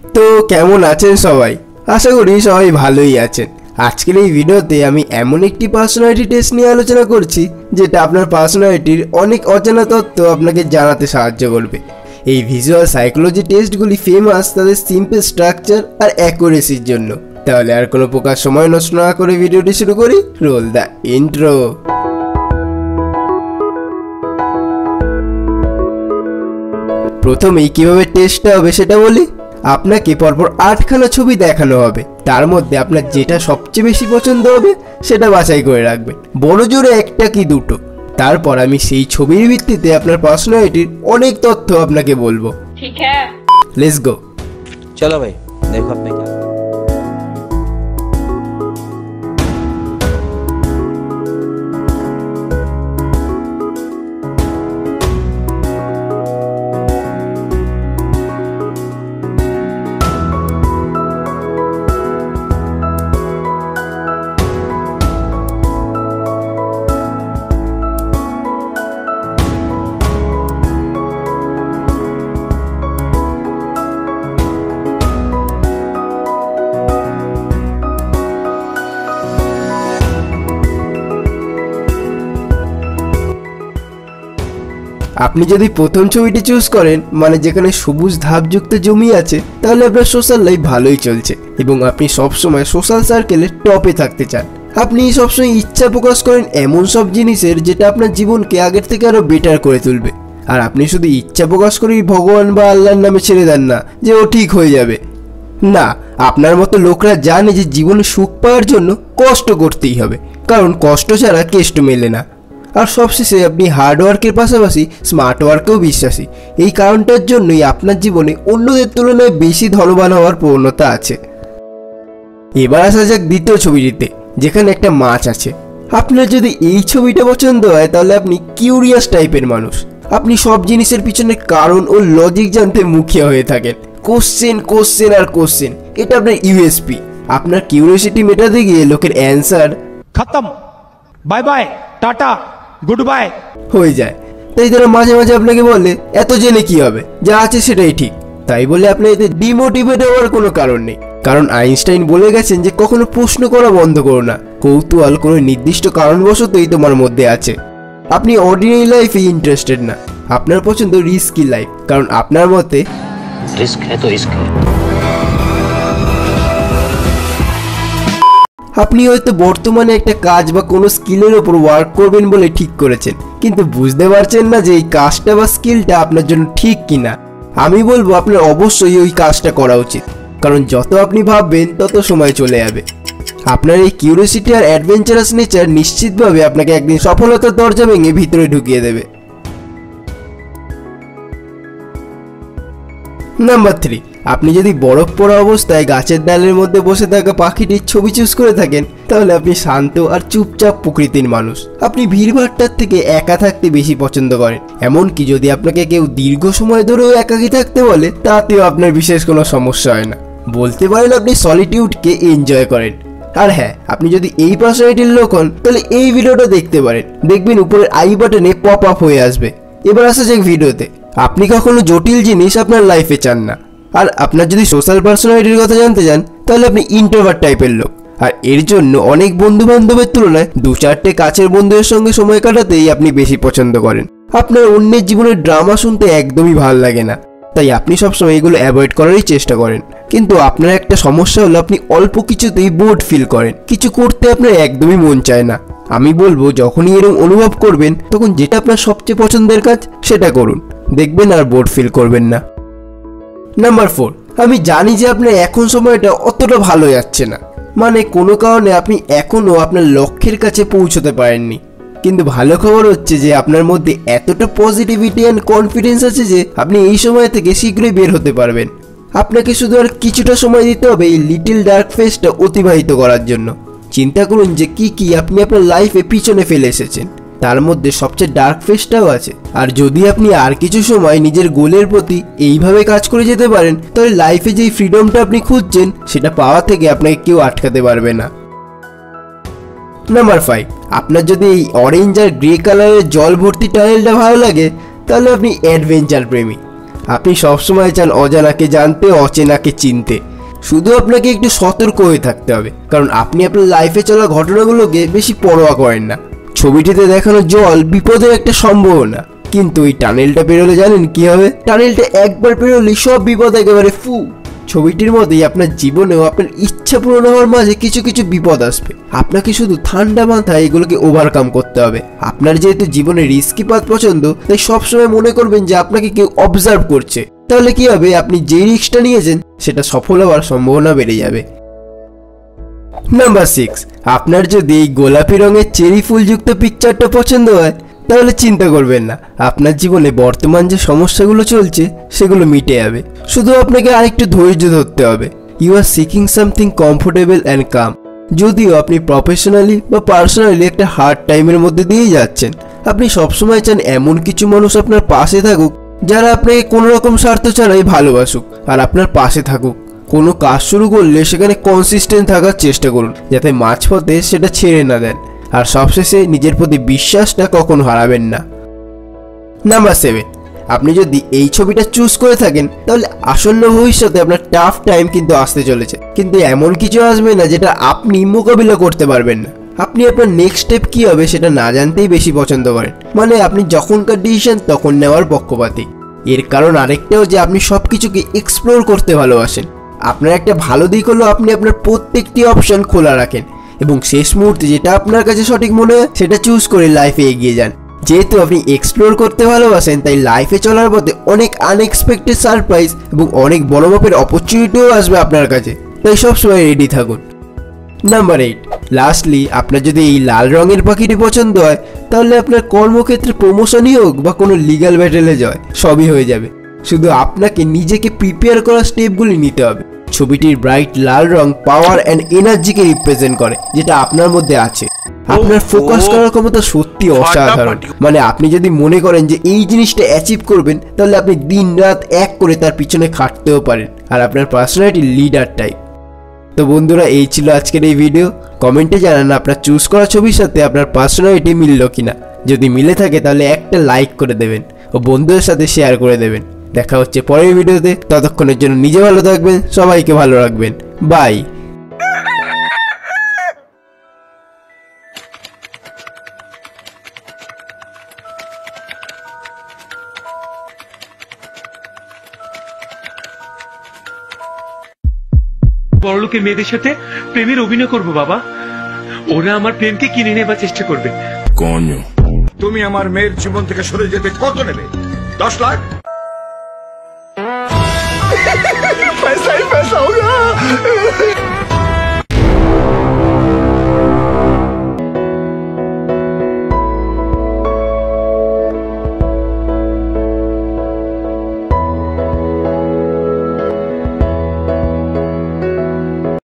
তো কেমন আছেন সবাই? আশা করি সবাই ভালোই আছেন। আজকের এই ভিডিওতে আমি এমন একটি পার্সোনালিটি টেস্ট নিয়ে আলোচনা করছি যেটা আপনার পার্সোনালিটির অনেক অজানা তথ্য আপনাকে জানাতে সাহায্য করবে। এই ভিজুয়াল সাইকোলজি টেস্টগুলি ফেমাস তাদের সিম্পল স্ট্রাকচার আর অ্যাকুরেসির জন্য। তাহলে আর কোনো প্রকার সময় নষ্ট না করে ভিডিওটি শুরু করি। Role the intro. প্রথমেই কিভাবে টেস্টটা হবে সেটা বলি। আপনাকে পরপর 8খানা ছবি দেখানো হবে, তার মধ্যে আপনার যেটা সবচেয়ে বেশি পছন্দ হবে সেটা বাছাই করে রাখবেন, বড় জোরে একটা কি দুটো। তারপর আমি সেই ছবির ভিত্তিতে আপনার পার্সোনালিটির অনেক তথ্য আপনাকে বলবো। ঠিক আছে, লেটস গো। চলো ভাই, দেখো আপনি কি। আপনি যদি প্রথম ছবিটি চুজ করেন, মানে যেখানে সবুজ ধাপযুক্ত জমি আছে, তাহলে আপনার সোশ্যাল লাইফ ভালোই চলছে এবং আপনি সবসময় সোশ্যাল সার্কেলের টপে থাকতে চান। আপনি সবসময় ইচ্ছা প্রকাশ করেন এমন সব জিনিসের যেটা আপনার জীবনকে আগের থেকে আরো বেটার করে তুলবে। আর আপনি শুধু ইচ্ছা প্রকাশ করেই ভগবান বা আল্লাহর নামে ছেড়ে দেন না যে ও ঠিক হয়ে যাবে। না, আপনার মতো লোকরা জানে যে জীবনে সুখ পাওয়ার জন্য কষ্ট করতেই হবে, কারণ কষ্ট ছাড়া কেষ্ট মেলে না। আর সবশেষে আপনি হার্ডওয়ার্কের পাশাপাশি স্মার্ট ওয়ার্কেও বিশ্বাসী। এই কারণটার জন্যই আপনার জীবনে অন্যদের তুলনায় বেশি ধনবান হওয়ার প্রবণতা আছে। এবার আসা যাক দ্বিতীয় ছবিটিতে, যেখানে একটা মাছ আছে। আপনার যদি এই ছবিটা পছন্দ হয় তাহলে আপনি কিউরিয়াস টাইপের মানুষ। আপনি সব জিনিসের পিছনে কারণ ও লজিক জানতে মুখিয়া হয়ে থাকেন। কোশ্চেন কোশ্চেন আর কোশ্চেন, এটা আপনার ইউএসপি। আপনার কিউরিয়াসিটি মেটাতে গিয়ে লোকের অ্যান্সার খতম, bye bye, tata, good bye হয়ে যায়। তাই তারা মাঝে মাঝে আপনাকে বলে এত জেনে কি হবে, যা আছে সেটাই ঠিক। তাই বলে আপনি এতে ডিমোটিভেট হওয়ার কোনো কারণ নেই, কারণ আইনস্টাইন বলে গেছেন যে কখনো প্রশ্ন করা বন্ধ করো না, কৌতূহল কোনো নির্দিষ্ট কারণবশতই তোমার মধ্যে আছে। আপনি অর্ডিনারি লাইফে ইন্টারেস্টেড না, আপনার পছন্দ রিস্কি লাইফ, কারণ আপনার মতে রিস্ক হ্যায় তো রিস্ক হ্যায়। আপনি হয়তো বর্তমানে একটা কাজ বা কোনো স্কিলের ওপর ওয়ার্ক করবেন বলে ঠিক করেছেন, কিন্তু বুঝতে পারছেন না যে এই কাজটা বা স্কিলটা আপনার জন্য ঠিক কিনা। আমি বলবো আপনার অবশ্যই ওই কাজটা করা উচিত, কারণ যত আপনি ভাববেন তত সময় চলে যাবে। আপনার এই কিউরিওসিটি আর অ্যাডভেঞ্চারাস নেচার নিশ্চিতভাবে আপনাকে একদিন সফলতার দরজা ভেঙে ভিতরে ঢুকিয়ে দেবে। নাম্বার 3, আপনি যদি বরফ পড়া অবস্থায় গাছের ডালের মধ্যে বসে থাকা পাখিটির ছবি চুজ করে থাকেন, তাহলে আপনি শান্ত আর চুপচাপ প্রকৃতির মানুষ। আপনি ভিড়ভাট্টার থেকে একা থাকতে বেশি পছন্দ করেন। এমনকি যদি আপনাকে কেউ দীর্ঘ সময় ধরেও একাকী থাকতে বলে, তাতেও আপনার বিশেষ কোনো সমস্যা হয় না। বলতে পারেন আপনি সলিটিউডকে এনজয় করেন। আর হ্যাঁ, আপনি যদি এই পার্সোনালিটির লোক হন তাহলে এই ভিডিওটা দেখতে পারেন, দেখবেন উপরের আই বাটনে পপ আপ হয়ে আসবে। এবার আসা যাক ভিডিওতে। আপনি কখনো জটিল জিনিস আপনার লাইফে চান না। আর আপনার যদি সোশ্যাল পার্সোনালিটির কথা জানতে চান, তাহলে আপনি ইন্ট্রোভার্ট টাইপের লোক। আর এর জন্য অনেক বন্ধু বান্ধবের তুলনায় 2-4টে কাছের বন্ধুদের সঙ্গে সময় কাটাতেই আপনি বেশি পছন্দ করেন। আপনার অন্যের জীবনের ড্রামা শুনতে একদমই ভালো লাগে না, তাই আপনি সবসময় এগুলো অ্যাভয়েড করারই চেষ্টা করেন। কিন্তু আপনার একটা সমস্যা হলো আপনি অল্প কিছুতেই বোর্ড ফিল করেন, কিছু করতে আপনার একদমই মন চায় না। আমি বলবো যখনই এরকম অনুভব করবেন, তখন যেটা আপনার সবচেয়ে পছন্দের কাজ সেটা করুন, দেখবেন আর বোর্ড ফিল করবেন না। নাম্বার 4, আমি জানি যে আপনার এখন সময়টা অতটা ভালো যাচ্ছে না, মানে কোনো কারণে আপনি এখনও আপনার লক্ষ্যের কাছে পৌঁছতে পারেননি। কিন্তু ভালো খবর হচ্ছে যে আপনার মধ্যে এতটা পজিটিভিটি অ্যান্ড কনফিডেন্স আছে যে আপনি এই সময় থেকে শীঘ্রই বের হতে পারবেন। আপনাকে শুধু আর কিছুটা সময় দিতে হবে এই লিটল ডার্ক ফেজটা অতিবাহিত করার জন্য। চিন্তা করুন যে কি আপনি আপনার লাইফে পিছনে ফেলে এসেছেন, তার মধ্যে সবচেয়ে ডার্ক ফেজটাও আছে। আর যদি আপনি আর কিছু সময় নিজের গোলের প্রতি এইভাবে কাজ করে যেতে পারেন, তাহলে লাইফে যেই ফ্রিডমটা আপনি খুঁজছেন সেটা পাওয়া থেকে আপনাকে কেউ আটকাতে পারবে না। নাম্বার 5, আপনার যদি এই অরেঞ্জ আর গ্রে কালারের জল ভর্তি টানেলটা ভালো লাগে, তাহলে আপনি অ্যাডভেঞ্চার প্রেমী। আপনি সবসময় চান অজানাকে জানতে, অচেনাকে চিনতে। শুধু আপনাকে একটু সতর্ক হয়ে থাকতে হবে, কারণ আপনি আপনার লাইফে চলা ঘটনাগুলোকে বেশি পরোয়া করেন না। ছবিটিতে দেখানো জল বিপদের একটা সম্ভাবনা, কিন্তু এই টানেলটা পেরোলে জানেন কি হবে? টানেলটা একবার পেরোলে সব বিপদ একেবারে ফু। ছবিটির মধ্যেই আপনার জীবনেও আপনার ইচ্ছা পূরণ হওয়ার মাঝে কিছু কিছু বিপদ আসবে। আপনাকে শুধু ঠান্ডা মাথায় এগুলোকে ওভারকাম করতে হবে। আপনার যেহেতু জীবনে রিস্কি পাথ পছন্দ, তাই সবসময় মনে করবেন যে আপনাকে কেউ অবজার্ভ করছে। তাহলে কি হবে? আপনি যে রিস্কটা নিয়েছেন সেটা সফল হওয়ার সম্ভাবনা বেড়ে যাবে। নাম্বার 6, আপনার যদি এই গোলাপি রঙের চেরি ফুলযুক্ত পিকচারটা পছন্দ হয়, তাহলে চিন্তা করবেন না, আপনার জীবনে বর্তমান যে সমস্যাগুলো চলছে সেগুলো মিটে যাবে। শুধু আপনাকে আরেকটু ধৈর্য ধরতে হবে। You are seeking something comfortable and calm. যদিও আপনি প্রফেশনালি বা পার্সোনালি একটা হার্ড টাইমের মধ্যে দিয়েই যাচ্ছেন, আপনি সবসময় চান এমন কিছু মানুষ আপনার পাশে থাকুক যারা আপনাকে কোনো রকম স্বার্থ ছাড়াই ভালোবাসুক আর আপনার পাশে থাকুক। কোনো কাজ শুরু করলে সেখানে কনসিস্টেন্ট থাকার চেষ্টা করুন, যাতে মাঝপথে সেটা ছেড়ে না দেন। আর সবশেষে নিজের প্রতি বিশ্বাসটা কখনো হারাবেন না। নাম্বার 7, আপনি যদি এই ছবিটা চুজ করে থাকেন, তাহলে আসন্ন ভবিষ্যতে আপনার টাফ টাইম কিন্তু আসতে চলেছে, কিন্তু এমন কিছু আসবে না যেটা আপনি মোকাবিলা করতে পারবেন না। আপনি আপনার নেক্সট স্টেপ কি হবে সেটা না জানতেই বেশি পছন্দ করেন, মানে আপনি যখনকার ডিসিশন তখন নেওয়ার পক্ষপাতী। এর কারণ আরেকটাও যে আপনি সবকিছুকে এক্সপ্লোর করতে ভালোবাসেন। আপনার একটা ভালো দিক হলো আপনি আপনার প্রত্যেকটি অপশন খোলা রাখেন এবং শেষ মুহূর্তে যেটা আপনার কাছে সঠিক মনে হয় সেটা চুজ করে লাইফে এগিয়ে যান। যেহেতু আপনি এক্সপ্লোর করতে ভালোবাসেন, তাই লাইফে চলার পথে অনেক আনএক্সপেক্টেড সারপ্রাইজ এবং অনেক বড় মাপের অপরচুনিটিও আসবে আপনার কাছে, তাই সবসময় রেডি থাকুন। নাম্বার 8, লাস্টলি আপনার যদি এই লাল রঙের পাখিটি পছন্দ হয়, তাহলে আপনার কর্মক্ষেত্রে প্রমোশনই হোক বা কোনো লিগ্যাল ব্যাটেলে জয়, সবই হয়ে যাবে। শুধু আপনাকে নিজেকে প্রিপেয়ার করার স্টেপগুলি নিতে হবে। ছবিটির ব্রাইট লাল রং পাওয়ার অ্যান্ড এনার্জিকে রিপ্রেজেন্ট করে, যেটা আপনার মধ্যে আছে। আপনার ফোকাস করার ক্ষমতা সত্যি অসাধারণ। মানে আপনি যদি মনে করেন যে এই জিনিসটা অ্যাচিভ করবেন, তাহলে আপনি দিন রাত এক করে তার পিছনে খাটতেও পারেন। আর আপনার পার্সোনালিটি লিডার টাইপ। তো বন্ধুরা, এই ছিল আজকের এই ভিডিও। কমেন্টে জানান আপনার চুজ করা ছবির সাথে আপনার পার্সোনালিটি মিলল কিনা। যদি মিলে থাকে তাহলে একটা লাইক করে দেবেন ও বন্ধুদের সাথে শেয়ার করে দেবেন। দেখা হচ্ছে পরের ভিডিওতে। ততক্ষণের জন্য নিজে ভালো থাকবেন, সবাইকে ভালো রাখবেন। বাই। বড়লোকের মেয়েদের সাথে প্রেমের অভিনয় করব বাবা। ওরা আমার প্রেমকে কিনে নেবার চেষ্টা করবে। তুমি আমার মেয়ের জীবন থেকে সরে যেতে কত নেবে? 10 লাখ?